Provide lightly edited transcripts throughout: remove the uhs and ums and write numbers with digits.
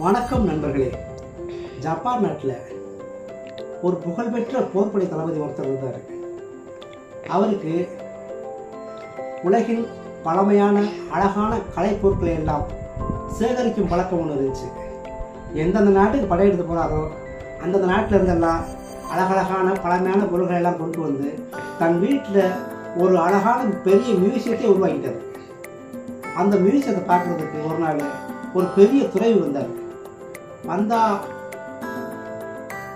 வணக்கம் நண்பர்களே. ஜப்பான் நாட்டில் ஒரு புகழ்பெற்ற போர்ப்படை தளபதி ஒருத்தர் இருந்தார். அவருக்கு உலகின் பழமையான அழகான கலைப்பொருட்களை எல்லாம் சேகரிக்கும் பழக்கம் ஒன்று இருந்துச்சு. எந்தெந்த நாட்டுக்கு படையெடுத்து போகிறாரோ அந்தந்த நாட்டில் இருந்தெல்லாம் அழகழகான பழமையான பொருட்களை எல்லாம் கொண்டு வந்து தன் வீட்டில் ஒரு அழகான பெரிய மியூசியத்தை உருவாக்கிட்டார். அந்த மியூசியத்தை பார்க்குறதுக்கு ஒரு நாள் ஒரு பெரிய துறவி வந்தார். வந்தால்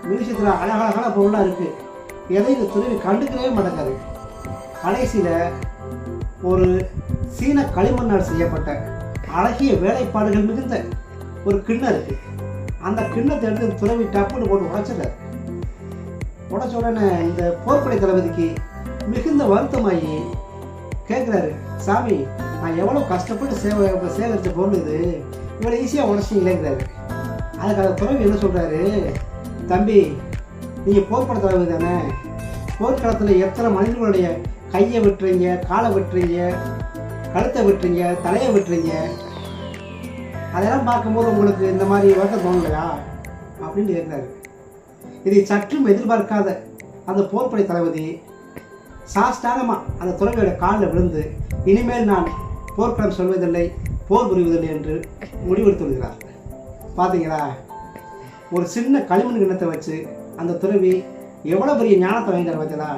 மியூசியத்தில் அழகழகான பொருளாக இருக்குது. எதையும் இந்த துறவி கண்டுக்கவே மாட்டேங்காரு. கடைசியில் ஒரு சீன களிமண்ணால் செய்யப்பட்ட அழகிய வேலைப்பாடுகள் மிகுந்த ஒரு கிண்ணம் இருக்குது. அந்த கிண்ணத்தை எடுத்து துறவி டப்புன்னு போட்டு உடைச்சிட்டார். உடைச்ச உடனே இந்த போர்ப்படை தளபதிக்கு மிகுந்த வருத்தமாகி கேட்குறாரு, சாமி நான் எவ்வளோ கஷ்டப்பட்டு சேகரித்த பொருள் இது, இவ்வளோ ஈஸியாக உடச்சிங்களேங்கிறாரு. அதுக்கு அந்த துறவி என்ன சொல்கிறாரு, தம்பி நீங்கள் போர்ப்படை தளபதி தானே, போர்க்களத்தில் எத்தனை மனிதர்களுடைய கையை வெட்டுறீங்க, காலை வெட்டுறீங்க, கழுத்தை வெட்டுறீங்க, தலையை வெட்டுறீங்க, அதெல்லாம் பார்க்கும்போது உங்களுக்கு இந்த மாதிரி வருத்தம் தோணலையா அப்படின்னு கேட்குறாரு. இதை சற்றும் எதிர்பார்க்காத அந்த போர்ப்படை தளபதி சாஷ்டாங்கமாக அந்த துறவியோட காலில் விழுந்து இனிமேல் நான் போர்க்களம் சொல்வதில்லை, போர் புரிவதில்லை என்று முடிவெடுத்து விடுகிறார். பார்த்தீங்களா, ஒரு சின்ன களிமண் கிண்ணத்தை வச்சு அந்த துறவி எவ்வளோ பெரிய ஞானத்தை வாங்கிட்டார் பார்த்தீங்களா.